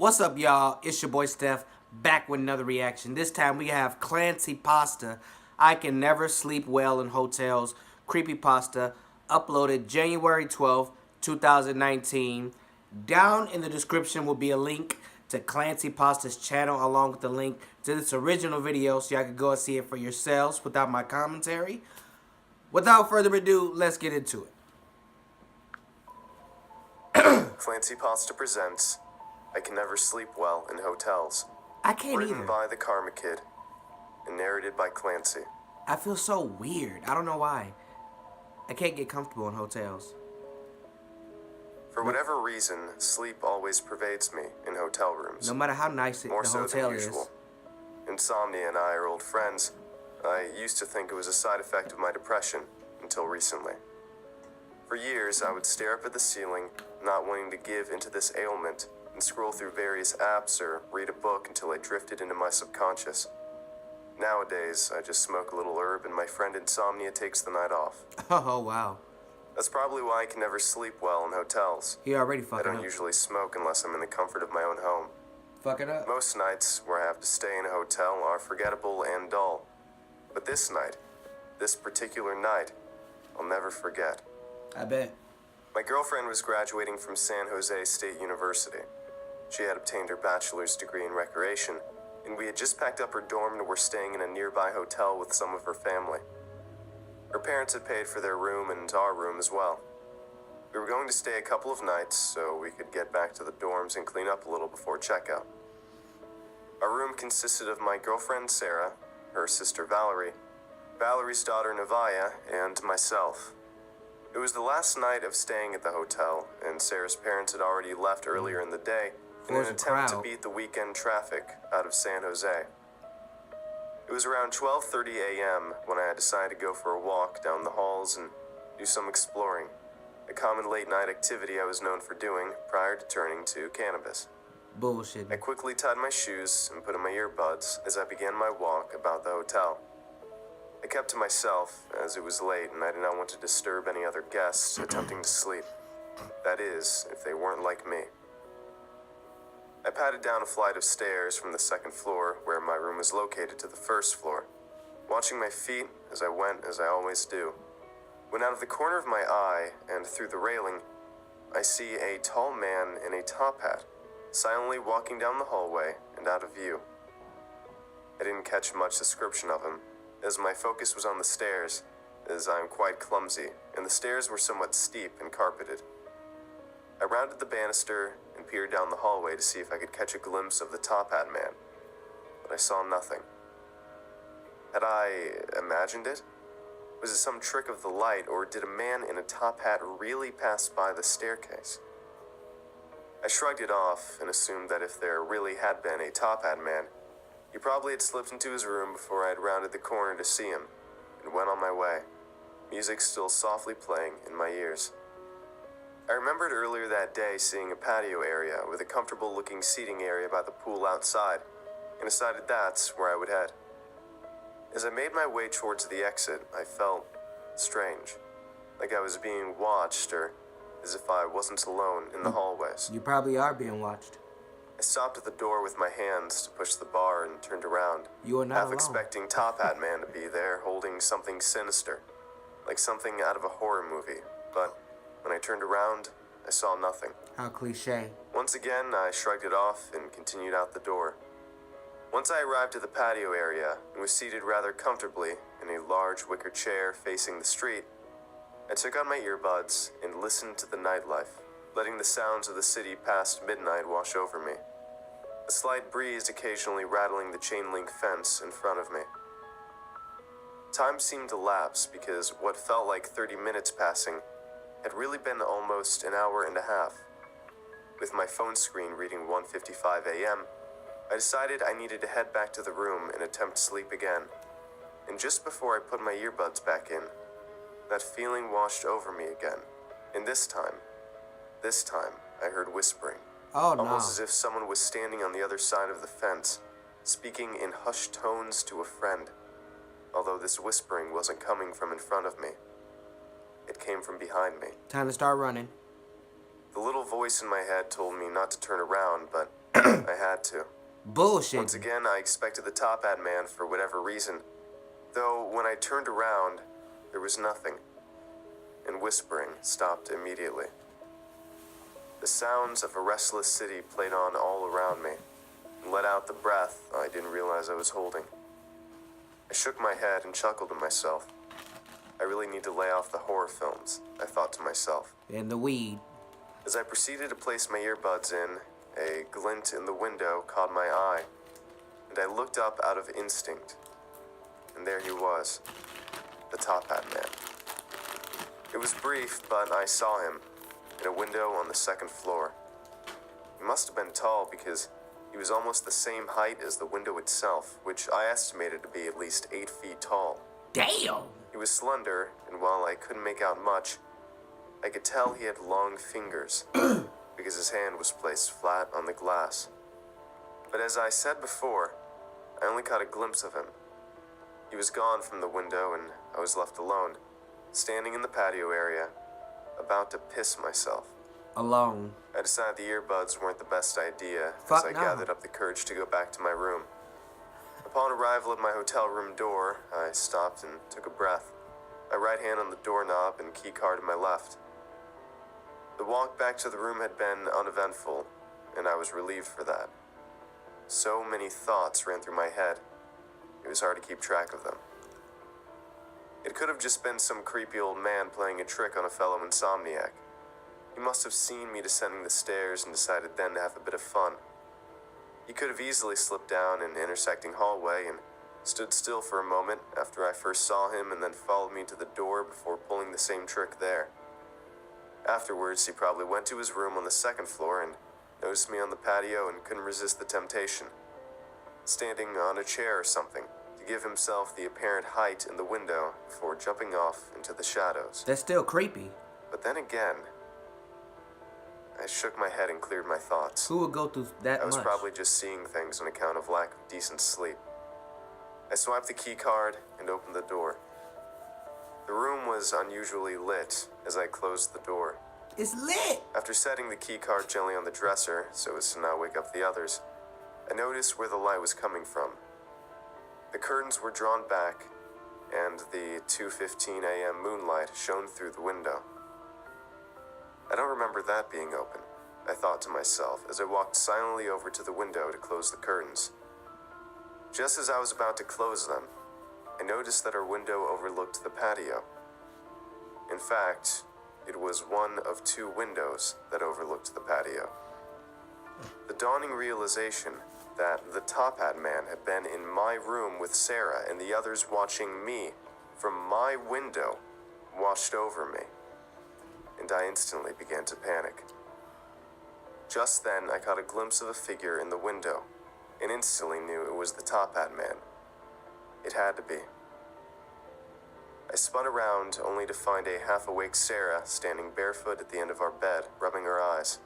What's up, y'all? It's your boy Steph, back with another reaction. This time we have Creepypasta. I Can Never Sleep Well in Hotels. Creepypasta, uploaded January 12th, 2019. Down in the description will be a link to Creepypasta's channel along with the link to this original video so y'all can go and see it for yourselves without my commentary. Without further ado, let's get into it. Creepypasta presents I Can Never Sleep Well in Hotels. I can't Written either. by the Karma Kid and narrated by Clancy. I feel so weird. I don't know why. I can't get comfortable in hotels. For whatever reason, sleep always pervades me in hotel rooms. No matter how nice the hotel is. Insomnia and I are old friends. I used to think it was a side effect of my depression until recently. For years, I would stare up at the ceiling, not wanting to give into this ailment, and scroll through various apps or read a book until I drifted into my subconscious. Nowadays, I just smoke a little herb and my friend Insomnia takes the night off. Oh, wow. That's probably why I can never sleep well in hotels. He already fucking I don't usually smoke unless I'm in the comfort of my own home. Fuck it up. Most nights where I have to stay in a hotel are forgettable and dull. But this night, this particular night, I'll never forget. I bet. My girlfriend was graduating from San Jose State University. She had obtained her bachelor's degree in recreation, and we had just packed up her dorm and were staying in a nearby hotel with some of her family. Her parents had paid for their room and our room as well. We were going to stay a couple of nights so we could get back to the dorms and clean up a little before checkout. Our room consisted of my girlfriend Sarah, her sister Valerie, Valerie's daughter Navaya, and myself. It was the last night of staying at the hotel, and Sarah's parents had already left earlier in the day in an attempt to beat the weekend traffic out of San Jose. It was around 12:30 a.m. when I decided to go for a walk down the halls and do some exploring, a common late-night activity I was known for doing prior to turning to cannabis. Bullshit. I quickly tied my shoes and put in my earbuds as I began my walk about the hotel. I kept to myself, as it was late and I did not want to disturb any other guests attempting to sleep. That is, if they weren't like me. I padded down a flight of stairs from the second floor, where my room was located, to the first floor, watching my feet as I went, as I always do. When out of the corner of my eye and through the railing, I see a tall man in a top hat, silently walking down the hallway and out of view. I didn't catch much description of him, as my focus was on the stairs, as I am quite clumsy, and the stairs were somewhat steep and carpeted. I rounded the banister and peered down the hallway to see if I could catch a glimpse of the top hat man, but I saw nothing. Had I imagined it? Was it some trick of the light, or did a man in a top hat really pass by the staircase? I shrugged it off and assumed that if there really had been a top hat man, he probably had slipped into his room before I had rounded the corner to see him, and went on my way, music still softly playing in my ears. I remembered earlier that day seeing a patio area with a comfortable-looking seating area by the pool outside, and decided that's where I would head. As I made my way towards the exit, I felt strange, like I was being watched, or as if I wasn't alone in the hallways. You probably are being watched. I stopped at the door with my hands to push the bar and turned around, You are not half alone. expecting Top Hat Man to be there holding something sinister, like something out of a horror movie, but when I turned around, I saw nothing. How cliche. Once again, I shrugged it off and continued out the door. Once I arrived at the patio area and was seated rather comfortably in a large wicker chair facing the street, I took out my earbuds and listened to the nightlife, letting the sounds of the city past midnight wash over me, a slight breeze occasionally rattling the chain-link fence in front of me. Time seemed to lapse because what felt like 30 minutes passing had really been almost an hour and a half. With my phone screen reading 1:55 a.m., I decided I needed to head back to the room and attempt to sleep again. And just before I put my earbuds back in, that feeling washed over me again. And this time, I heard whispering. Oh, no. Almost as if someone was standing on the other side of the fence, speaking in hushed tones to a friend, although this whispering wasn't coming from in front of me. It came from behind me. Time to start running. The little voice in my head told me not to turn around, but I had to. Bullshit. Once again, I expected the Top Hat Man for whatever reason, though when I turned around, there was nothing, and whispering stopped immediately. The sounds of a restless city played on all around me, and let out the breath I didn't realize I was holding. I shook my head and chuckled to myself. I really need to lay off the horror films, I thought to myself. And the weed. As I proceeded to place my earbuds in, a glint in the window caught my eye, and I looked up out of instinct. And there he was, the Top Hat Man. It was brief, but I saw him in a window on the second floor. He must have been tall because he was almost the same height as the window itself, which I estimated to be at least 8 feet tall. Damn! He was slender, and while I couldn't make out much, I could tell he had long fingers, because his hand was placed flat on the glass. But as I said before, I only caught a glimpse of him. He was gone from the window, and I was left alone, standing in the patio area, about to piss myself. Alone. I decided the earbuds weren't the best idea Fuck as I no. gathered up the courage to go back to my room. Upon arrival at my hotel room door, I stopped and took a breath, my right hand on the doorknob and key card in my left. The walk back to the room had been uneventful, and I was relieved for that. So many thoughts ran through my head, it was hard to keep track of them. It could have just been some creepy old man playing a trick on a fellow insomniac. He must have seen me descending the stairs and decided then to have a bit of fun. He could have easily slipped down an intersecting hallway and stood still for a moment after I first saw him and then followed me to the door before pulling the same trick there. Afterwards, he probably went to his room on the second floor and noticed me on the patio and couldn't resist the temptation, standing on a chair or something, to give himself the apparent height in the window before jumping off into the shadows. That's still creepy. But then again, I shook my head and cleared my thoughts. Who would go through that I was much? probably just seeing things on account of lack of decent sleep. I swiped the key card and opened the door. The room was unusually lit as I closed the door. It's lit! After setting the key card gently on the dresser so as to not wake up the others, I noticed where the light was coming from. The curtains were drawn back, and the 2:15 a.m. moonlight shone through the window. I don't remember that being open, I thought to myself as I walked silently over to the window to close the curtains. Just as I was about to close them, I noticed that our window overlooked the patio. In fact, it was one of 2 windows that overlooked the patio. The dawning realization that the Top Hat Man had been in my room with Sarah and the others watching me from my window washed over me, and I instantly began to panic. Just then, I caught a glimpse of a figure in the window, and instantly knew it was the Top Hat Man. It had to be. I spun around only to find a half-awake Sarah standing barefoot at the end of our bed, rubbing her eyes.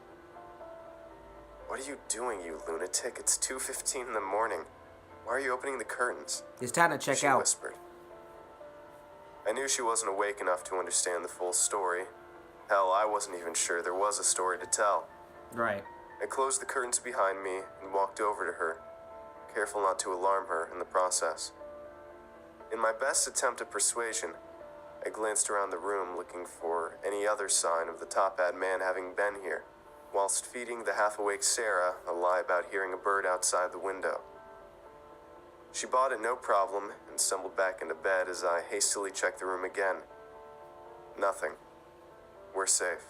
"What are you doing, you lunatic? It's 2:15 in the morning. Why are you opening the curtains?" It's time to check She out. whispered. I knew she wasn't awake enough to understand the full story. Hell, I wasn't even sure there was a story to tell. Right. I closed the curtains behind me and walked over to her, careful not to alarm her in the process. In my best attempt at persuasion, I glanced around the room looking for any other sign of the Top Hat Man having been here, whilst feeding the half-awake Sarah a lie about hearing a bird outside the window. She bought it no problem and stumbled back into bed as I hastily checked the room again. Nothing. We're safe.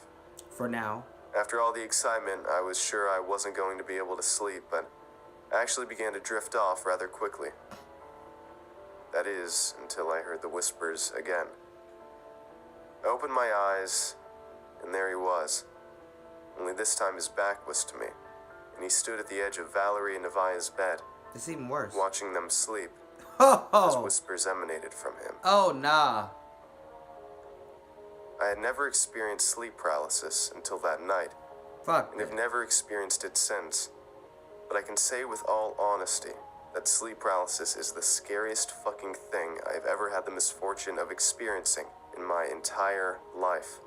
For now. After all the excitement, I was sure I wasn't going to be able to sleep, but I actually began to drift off rather quickly. That is, until I heard the whispers again. I opened my eyes, and there he was. Only this time his back was to me, and he stood at the edge of Valerie and Nevaeh's bed, It's even worse. watching them sleep Ho as ho! whispers emanated from him. Oh nah. I had never experienced sleep paralysis until that night, Fuck. and have never experienced it since. But I can say with all honesty that sleep paralysis is the scariest fucking thing I've ever had the misfortune of experiencing in my entire life.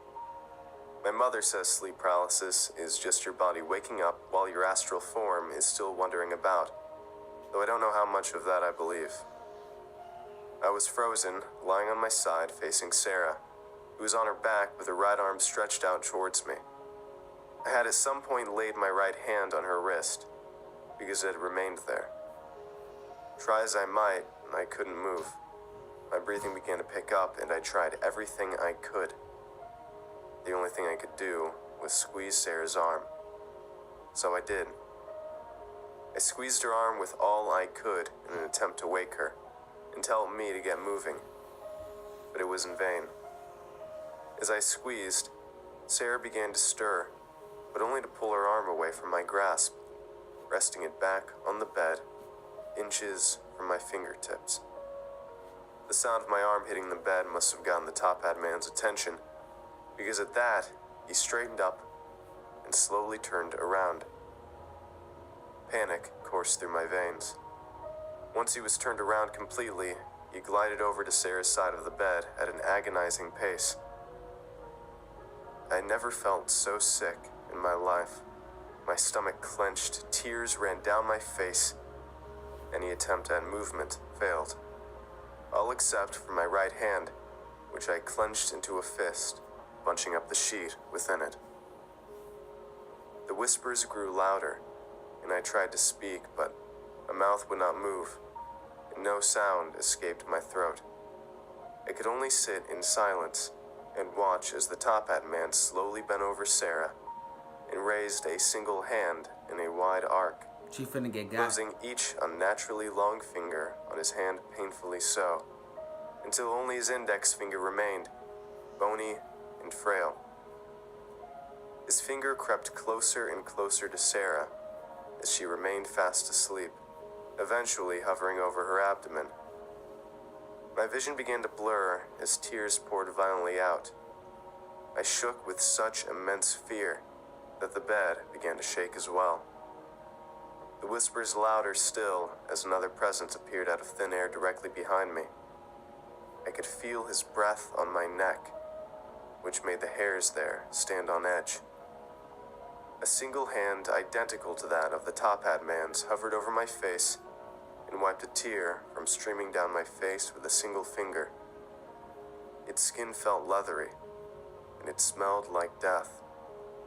My mother says sleep paralysis is just your body waking up while your astral form is still wandering about, though I don't know how much of that I believe. I was frozen, lying on my side facing Sarah, who was on her back with her right arm stretched out towards me. I had at some point laid my right hand on her wrist, because it had remained there. Try as I might, I couldn't move. My breathing began to pick up, and I tried everything I could. The only thing I could do was squeeze Sarah's arm. So I did. I squeezed her arm with all I could in an attempt to wake her and tell me to get moving, but it was in vain. As I squeezed, Sarah began to stir, but only to pull her arm away from my grasp, resting it back on the bed, inches from my fingertips. The sound of my arm hitting the bed must have gotten the top hat man's attention, because at that, he straightened up and slowly turned around. Panic coursed through my veins. Once he was turned around completely, he glided over to Sarah's side of the bed at an agonizing pace. I had never felt so sick in my life. My stomach clenched, tears ran down my face. Any attempt at movement failed, all except for my right hand, which I clenched into a fist, bunching up the sheet within it. The whispers grew louder, and I tried to speak, but my mouth would not move, and no sound escaped my throat. I could only sit in silence and watch as the top hat man slowly bent over Sarah and raised a single hand in a wide arc, She finna get got. closing each unnaturally long finger on his hand painfully so, until only his index finger remained, bony and frail. His finger crept closer and closer to Sarah as she remained fast asleep, eventually hovering over her abdomen. My vision began to blur as tears poured violently out. I shook with such immense fear that the bed began to shake as well. The whispers louder still as another presence appeared out of thin air directly behind me. I could feel his breath on my neck, which made the hairs there stand on edge. A single hand identical to that of the top hat man's hovered over my face and wiped a tear from streaming down my face with a single finger. Its skin felt leathery, and it smelled like death.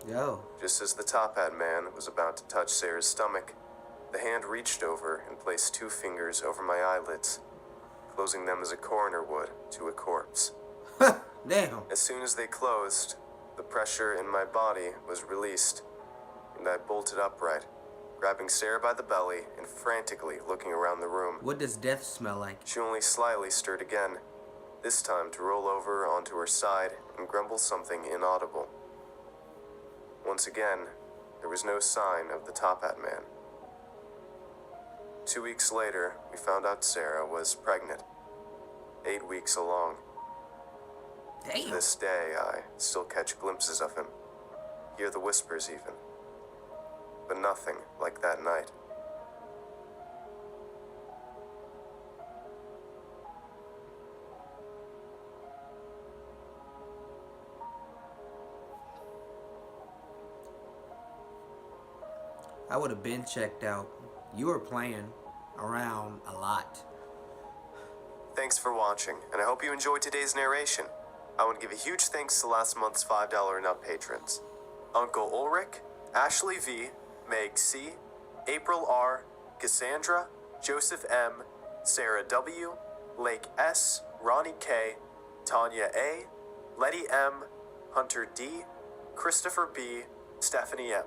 Yo. Just as the top hat man was about to touch Sarah's stomach, the hand reached over and placed 2 fingers over my eyelids, closing them as a coroner would to a corpse. Damn. As soon as they closed, the pressure in my body was released, and I bolted upright, grabbing Sarah by the belly and frantically looking around the room. What does death smell like? She only slightly stirred again, this time to roll over onto her side and grumble something inaudible. Once again, there was no sign of the top hat man. 2 weeks later, we found out Sarah was pregnant, 8 weeks along. To Damn. this day, I still catch glimpses of him, hear the whispers even, but nothing like that night. I would have been checked out. You were playing around a lot. Thanks for watching, and I hope you enjoyed today's narration. I want to give a huge thanks to last month's $5 and up patrons: Uncle Ulrich, Ashley V, Meg C, April R, Cassandra, Joseph M, Sarah W, Lake S, Ronnie K, Tanya A, Letty M, Hunter D, Christopher B, Stephanie M,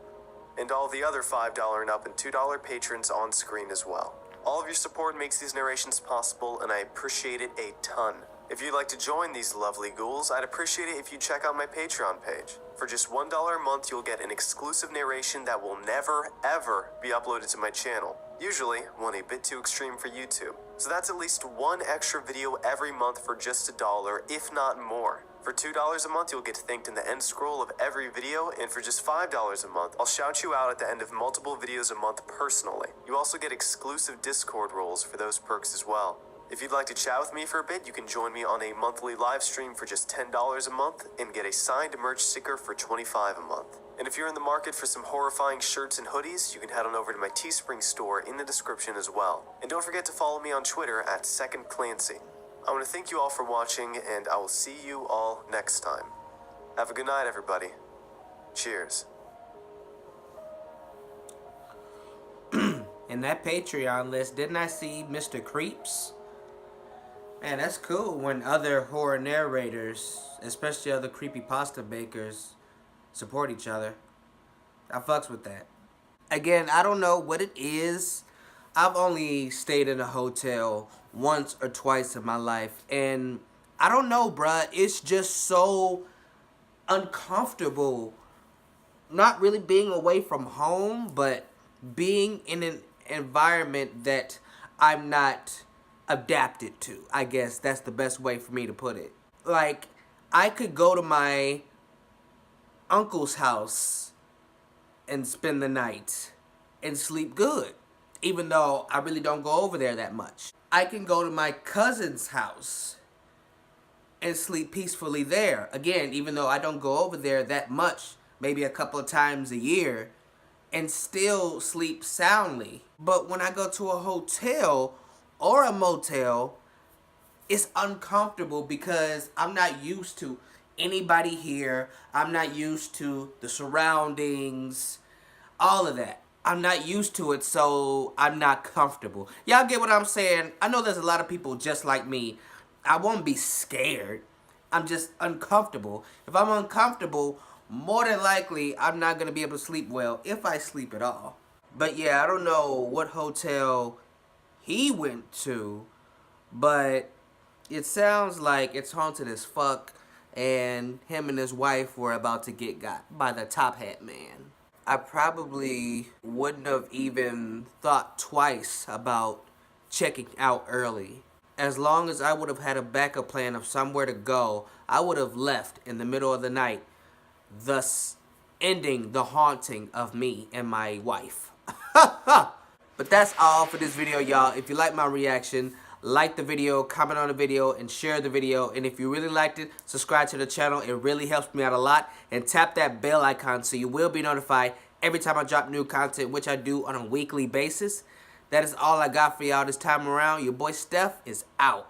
and all the other $5 and up and $2 patrons on screen as well. All of your support makes these narrations possible, and I appreciate it a ton. If you'd like to join these lovely ghouls, I'd appreciate it if you check out my Patreon page. For just $1 a month, you'll get an exclusive narration that will never, ever be uploaded to my channel. Usually, one a bit too extreme for YouTube. So that's at least one extra video every month for just $1, if not more. For $2 a month, you'll get thanked in the end scroll of every video, and for just $5 a month, I'll shout you out at the end of multiple videos a month personally. You also get exclusive Discord roles for those perks as well. If you'd like to chat with me for a bit, you can join me on a monthly live stream for just $10 a month and get a signed merch sticker for $25 a month. And if you're in the market for some horrifying shirts and hoodies, you can head on over to my Teespring store in the description as well. And don't forget to follow me on Twitter at Second Clancy. I want to thank you all for watching, and I will see you all next time. Have a good night, everybody. Cheers. In that Patreon list, didn't I see Mr. Creeps? Man, that's cool when other horror narrators, especially other creepypasta makers, support each other. I fucks with that. Again, I don't know what it is. I've only stayed in a hotel once or twice in my life, and I don't know, bruh. It's just so uncomfortable. Not really being away from home, but being in an environment that I'm not adapted to. I guess that's the best way for me to put it. Like, I could go to my uncle's house and spend the night and sleep good, even though I really don't go over there that much. I can go to my cousin's house and sleep peacefully there. Again, even though I don't go over there that much, maybe a couple of times a year, and still sleep soundly. But when I go to a hotel or a motel, it's uncomfortable because I'm not used to anybody here. I'm not used to the surroundings, all of that. I'm not used to it, so I'm not comfortable. Y'all get what I'm saying? I know there's a lot of people just like me. I won't be scared. I'm just uncomfortable. If I'm uncomfortable, more than likely, I'm not going to be able to sleep well, if I sleep at all. But yeah, I don't know what hotel he went to, but it sounds like it's haunted as fuck, and him and his wife were about to get got by the Top Hat Man. I probably wouldn't have even thought twice about checking out early. As long as I would have had a backup plan of somewhere to go, I would have left in the middle of the night, thus ending the haunting of me and my wife. But that's all for this video, y'all. If you like my reaction, like the video, comment on the video, and share the video. And if you really liked it, subscribe to the channel. It really helps me out a lot. And tap that bell icon so you will be notified every time I drop new content, which I do on a weekly basis. That is all I got for y'all this time around. Your boy Steph is out.